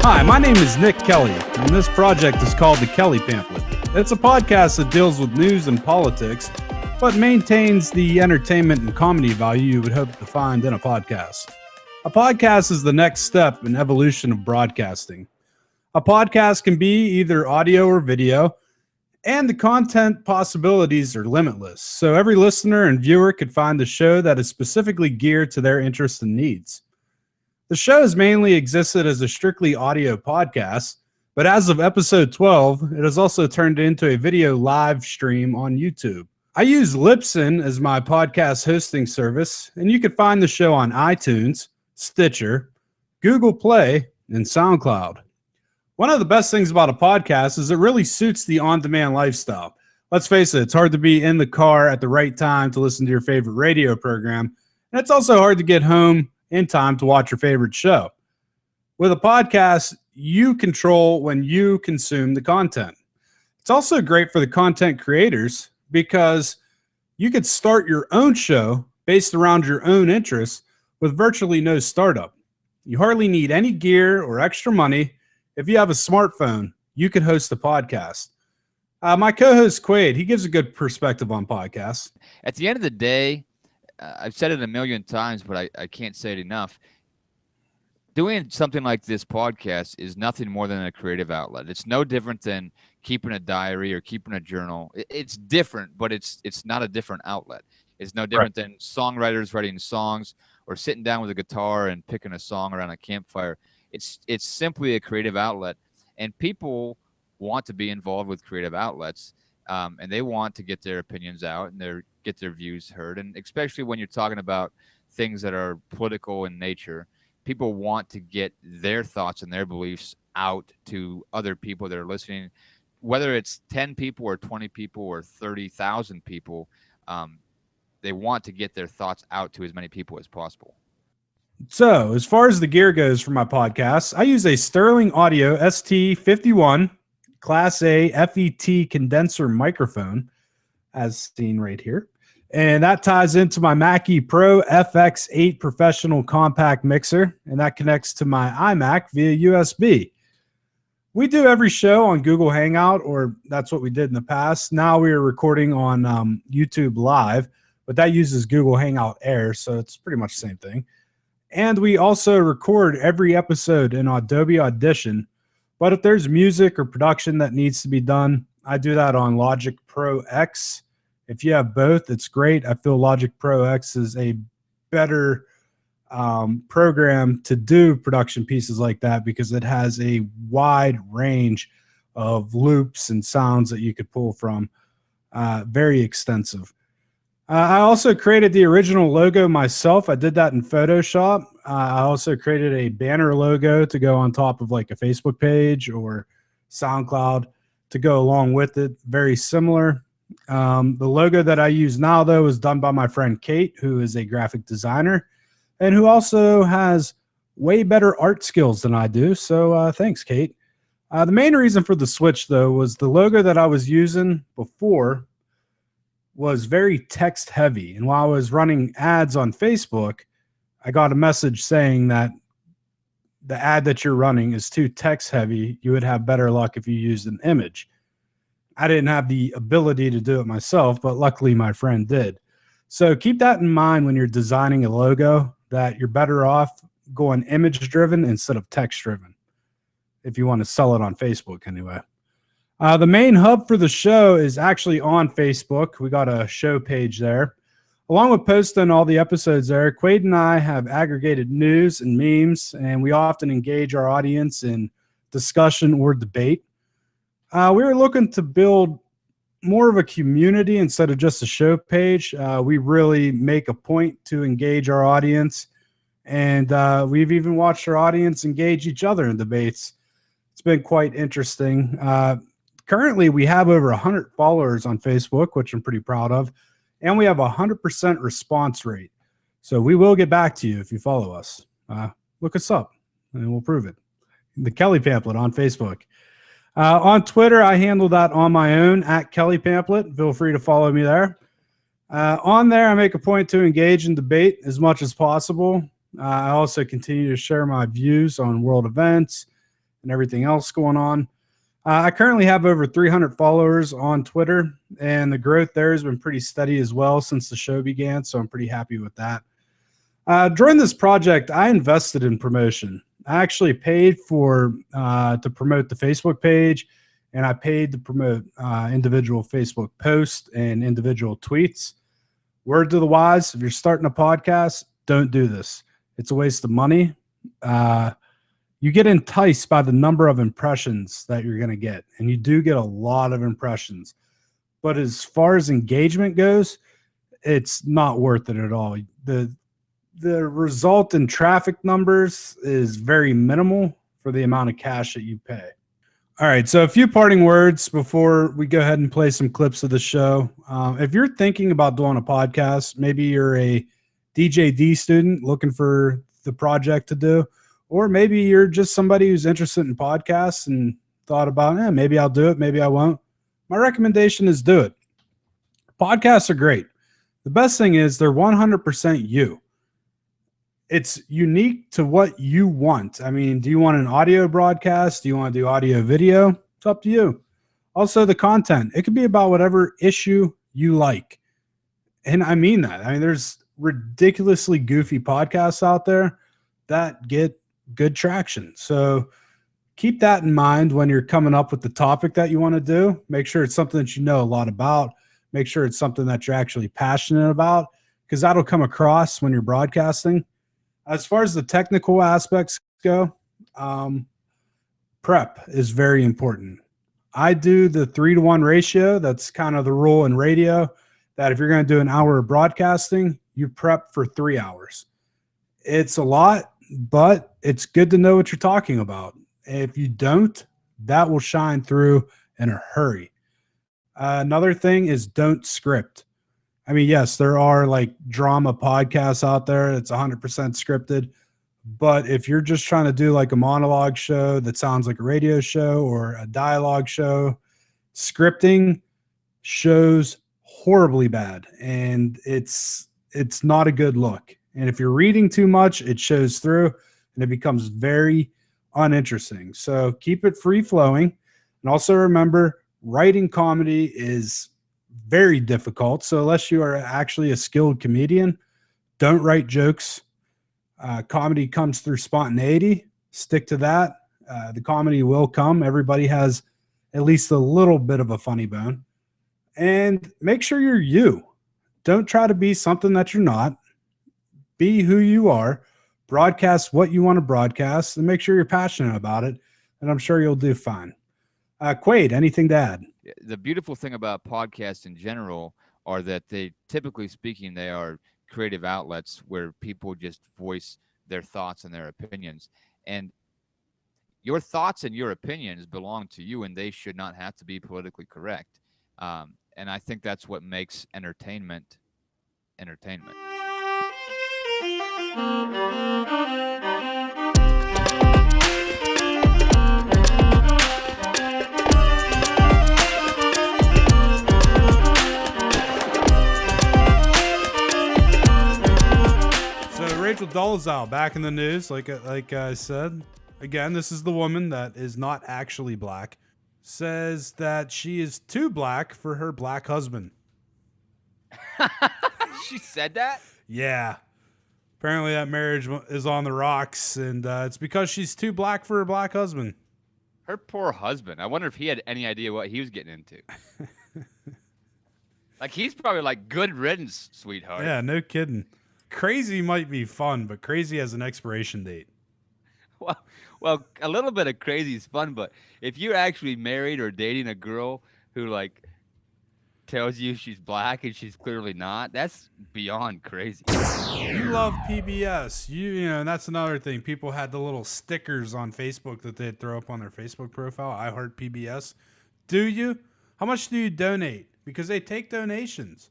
Hi, my name is Nick Kelly, and this project is called The Kelly Pamphlet. It's a podcast that deals with news and politics, but maintains the entertainment and comedy value you would hope to find in a podcast. A podcast is the next step in evolution of broadcasting. A podcast can be either audio or video, and the content possibilities are limitless, so every listener and viewer could find a show that is specifically geared to their interests and needs. The show has mainly existed as a strictly audio podcast, but as of episode 12, it has also turned into a video live stream on YouTube. I use Libsyn as my podcast hosting service, and you can find the show on iTunes, Stitcher, Google Play, and SoundCloud. One of the best things about a podcast is it really suits the on-demand lifestyle. Let's face it, it's hard to be in the car at the right time to listen to your favorite radio program, and it's also hard to get home in time to watch your favorite show. With a podcast, you control when you consume the content. It's also great for the content creators because you could start your own show based around your own interests with virtually no startup. You hardly need any gear or extra money. If you have a smartphone, you could host a podcast. My co-host Quaid, he gives a good perspective on podcasts. At the end of the day, I've said it a million times, but I can't say it enough. Doing something like this podcast is nothing more than a creative outlet. It's no different than keeping a diary or keeping a journal. It's different, but it's not a different outlet. It's no different than songwriters writing songs or sitting down with a guitar and picking a song around a campfire. It's simply a creative outlet, and people want to be involved with creative outlets, and they want to get their opinions out and get their views heard. And especially when you're talking about things that are political in nature, people want to get their thoughts and their beliefs out to other people that are listening, whether it's 10 people or 20 people or 30,000 people. They want to get their thoughts out to as many people as possible. So, as far as the gear goes for my podcast, I use a Sterling Audio ST51 Class A FET condenser microphone, as seen right here. And that ties into my Mackie Pro FX8 professional compact mixer, and that connects to my iMac via USB. We do every show on Google Hangout, or that's what we did in the past. Now we are recording on YouTube Live, but that uses Google Hangout Air, so it's pretty much the same thing. And we also record every episode in Adobe Audition. But if there's music or production that needs to be done, I do that on Logic Pro X. If you have both, it's great. I feel Logic Pro X is a better program to do production pieces like that because it has a wide range of loops and sounds that you could pull from. Very extensive. I also created the original logo myself. I did that in Photoshop. I also created a banner logo to go on top of like a Facebook page or SoundCloud to go along with it. Very similar. The logo that I use now, though, is done by my friend Kate, who is a graphic designer and who also has way better art skills than I do. So thanks, Kate. The main reason for the switch, though, was the logo that I was using before was very text heavy. And while I was running ads on Facebook, I got a message saying that the ad that you're running is too text heavy. You would have better luck if you used an image. I didn't have the ability to do it myself, but luckily my friend did. So keep that in mind when you're designing a logo, that you're better off going image driven instead of text driven, if you want to sell it on Facebook anyway. The main hub for the show is actually on Facebook. We got a show page there. Along with posting all the episodes there, Quaid and I have aggregated news and memes, and we often engage our audience in discussion or debate. We were looking to build more of a community instead of just a show page. We really make a point to engage our audience, and we've even watched our audience engage each other in debates. It's been quite interesting. Currently, we have over 100 followers on Facebook, which I'm pretty proud of, and we have a 100% response rate. So we will get back to you if you follow us. Look us up, and we'll prove it. The Kelly Pamphlet on Facebook. On Twitter, I handle that on my own, at Kelly Pamphlet. Feel free to follow me there. On there, I make a point to engage in debate as much as possible. I also continue to share my views on world events and everything else going on. I currently have over 300 followers on Twitter, and the growth there has been pretty steady as well since the show began, so I'm pretty happy with that. During this project, I invested in promotion. I actually paid for to promote the Facebook page, and I paid to promote individual Facebook posts and individual tweets. Word to the wise, if you're starting a podcast, don't do this. It's a waste of money. You get enticed by the number of impressions that you're going to get, and you do get a lot of impressions. But as far as engagement goes, it's not worth it at all. The result in traffic numbers is very minimal for the amount of cash that you pay. All right, so a few parting words before we go ahead and play some clips of the show. If you're thinking about doing a podcast, maybe you're a DJD student looking for the project to do, or maybe you're just somebody who's interested in podcasts and thought about, maybe I'll do it, maybe I won't. My recommendation is do it. Podcasts are great. The best thing is they're 100% you. It's unique to what you want. I mean, do you want an audio broadcast? Do you want to do audio video? It's up to you. Also, the content. It could be about whatever issue you like. And I mean that. I mean, there's ridiculously goofy podcasts out there that get good traction. So keep that in mind when you're coming up with the topic that you want to do. Make sure it's something that you know a lot about. Make sure it's something that you're actually passionate about, because that'll come across when you're broadcasting. As far as the technical aspects go, prep is very important. I do the 3-to-1 ratio. That's kind of the rule in radio, that if you're going to do an hour of broadcasting, you prep for 3 hours. It's a lot, but it's good to know what you're talking about. If you don't, that will shine through in a hurry. Another thing is don't script. I mean, yes, there are like drama podcasts out there that's 100% scripted. But if you're just trying to do like a monologue show that sounds like a radio show or a dialogue show, scripting shows horribly bad, and it's not a good look. And if you're reading too much, it shows through and it becomes very uninteresting. So keep it free flowing. And also remember, writing comedy is very difficult. So unless you are actually a skilled comedian, don't write jokes. Comedy comes through spontaneity. Stick to that. The comedy will come. Everybody has at least a little bit of a funny bone. And make sure you're you. Don't try to be something that you're not. Be who you are. Broadcast what you want to broadcast, and make sure you're passionate about it. And I'm sure you'll do fine. Quaid, anything to add? The beautiful thing about podcasts in general are that they, typically speaking, they are creative outlets where people just voice their thoughts and their opinions. And your thoughts and your opinions belong to you, and they should not have to be politically correct. And I think that's what makes entertainment entertainment. Rachel Dolezal back in the news, like I said. Again, this is the woman that is not actually black. Says that she is too black for her black husband. She said that? Yeah. Apparently that marriage is on the rocks, and it's because she's too black for her black husband. Her poor husband. I wonder if he had any idea what he was getting into. Like, he's probably like, good riddance, sweetheart. Yeah, no kidding. Crazy might be fun, but crazy has an expiration date. Well, a little bit of crazy is fun, but if you're actually married or dating a girl who like tells you she's black and she's clearly not, that's beyond crazy. You love PBS. You know, and that's another thing. People had the little stickers on Facebook that they'd throw up on their Facebook profile. I heart PBS. Do you? How much do you donate? Because they take donations.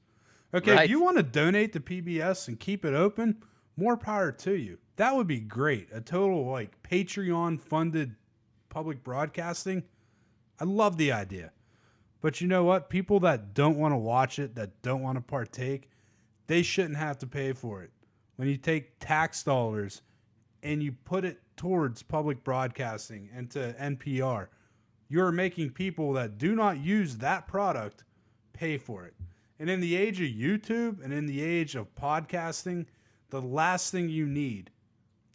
Okay, right. If you want to donate to PBS and keep it open, more power to you. That would be great. A total like Patreon funded public broadcasting. I love the idea. But you know what? People that don't want to watch it, that don't want to partake, they shouldn't have to pay for it. When you take tax dollars and you put it towards public broadcasting and to NPR, you're making people that do not use that product pay for it. And in the age of YouTube and in the age of podcasting, the last thing you need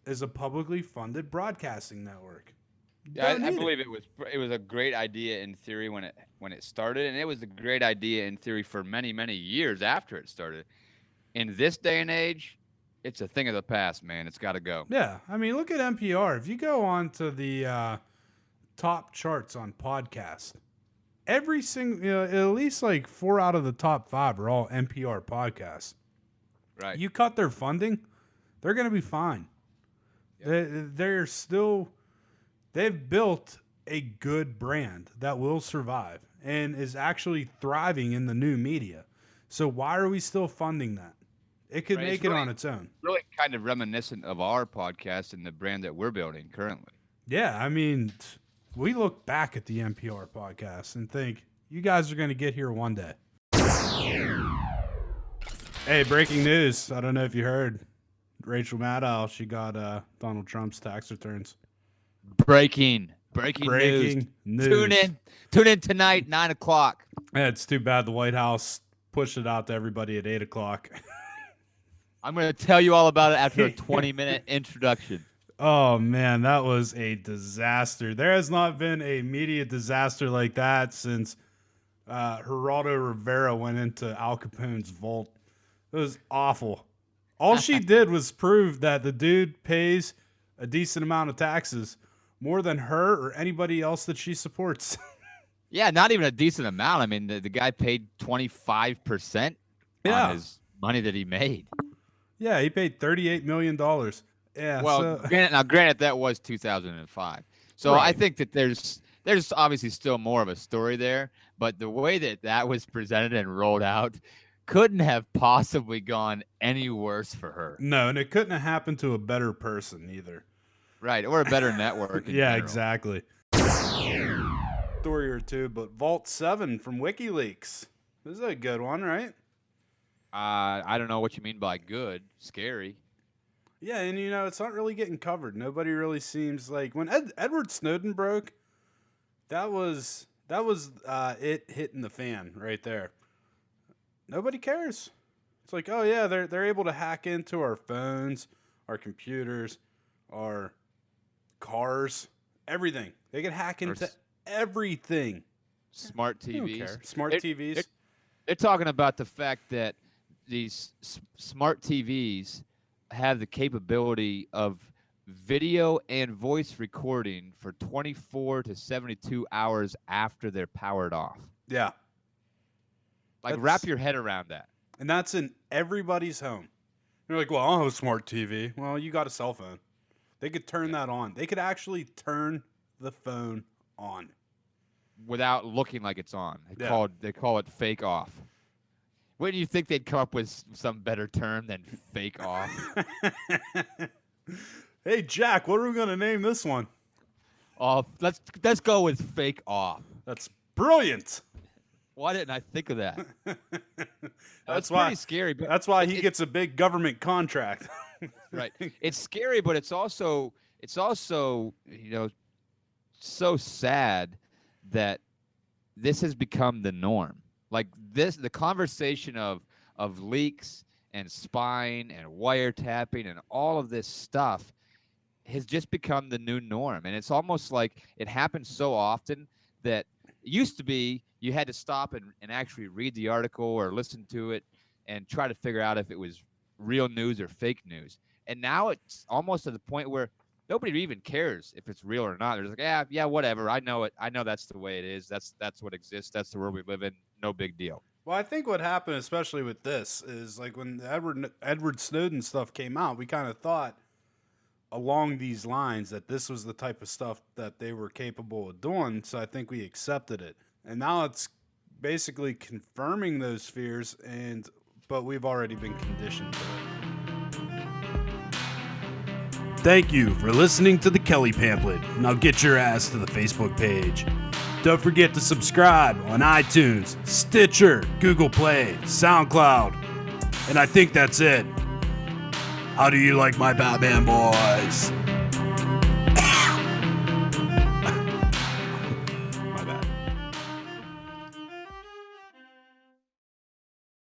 is a publicly funded broadcasting network. Yeah, I believe it was a great idea in theory when it started, and it was a great idea in theory for many, many years after it started. In this day and age, it's a thing of the past, man. It's got to go. Yeah, I mean, look at NPR. If you go on to the top charts on podcasts, every single, at least like 4 out of the top 5 are all NPR podcasts. Right. You cut their funding, they're going to be fine. Yep. They've built a good brand that will survive and is actually thriving in the new media. So why are we still funding that? It could make it on its own. Really kind of reminiscent of our podcast and the brand that we're building currently. Yeah, I mean, we look back at the NPR podcast and think, you guys are going to get here one day. Hey, breaking news. I don't know if you heard. Rachel Maddow, she got Donald Trump's tax returns. Breaking news. Tune in tonight, 9:00. Yeah, it's too bad the White House pushed it out to everybody at 8:00. I'm going to tell you all about it after a 20-minute introduction. Oh, man, that was a disaster. There has not been a media disaster like that since Geraldo Rivera went into Al Capone's vault. It was awful. All she did was prove that the dude pays a decent amount of taxes, more than her or anybody else that she supports. Yeah, not even a decent amount. I mean, the guy paid 25% on his money that he made. Yeah, he paid $38 million. Yeah. Well, granted, that was 2005. So right. I think that there's obviously still more of a story there, but the way that was presented and rolled out couldn't have possibly gone any worse for her. No, and it couldn't have happened to a better person either. Right, or a better network. Yeah, general. Exactly. Story or two, but Vault 7 from WikiLeaks. This is a good one, right? I don't know what you mean by good. Scary. Yeah, and it's not really getting covered. Nobody really seems like when Edward Snowden broke, that was it hitting the fan right there. Nobody cares. It's like, oh yeah, they're able to hack into our phones, our computers, our cars, everything. They can hack into everything. Smart TVs. Smart TVs. They're talking about the fact that these smart TVs have the capability of video and voice recording for 24 to 72 hours after they're powered off. Yeah. Wrap your head around that. And that's in everybody's home. You're like, well, I don't have a smart TV. Well, you got a cell phone. They could turn that on. They could actually turn the phone on. Without looking like it's on. They call it fake off. Wouldn't you think they'd come up with some better term than fake off? Hey, Jack, what are we going to name this one? Let's go with fake off. That's brilliant. Why didn't I think of that? That's pretty scary. But that's why he gets a big government contract. Right. It's scary, but it's also so sad that this has become the norm. Like the conversation of leaks and spying and wiretapping and all of this stuff has just become the new norm. And it's almost like it happens so often that it used to be you had to stop and actually read the article or listen to it and try to figure out if it was real news or fake news. And now it's almost to the point where nobody even cares if it's real or not. They're just like, yeah, whatever. I know it. I know that's the way it is. That's what exists. That's the world we live in. No big deal. Well, I think what happened, especially with this, is like when the Edward Snowden stuff came out, we kind of thought along these lines that this was the type of stuff that they were capable of doing. So I think we accepted it. And now it's basically confirming those fears, but we've already been conditioned to it. Thank you for listening to the Kelly Pamphlet. Now get your ass to the Facebook page. Don't forget to subscribe on iTunes, Stitcher, Google Play, SoundCloud. And I think that's it. How do you like my Batman boys?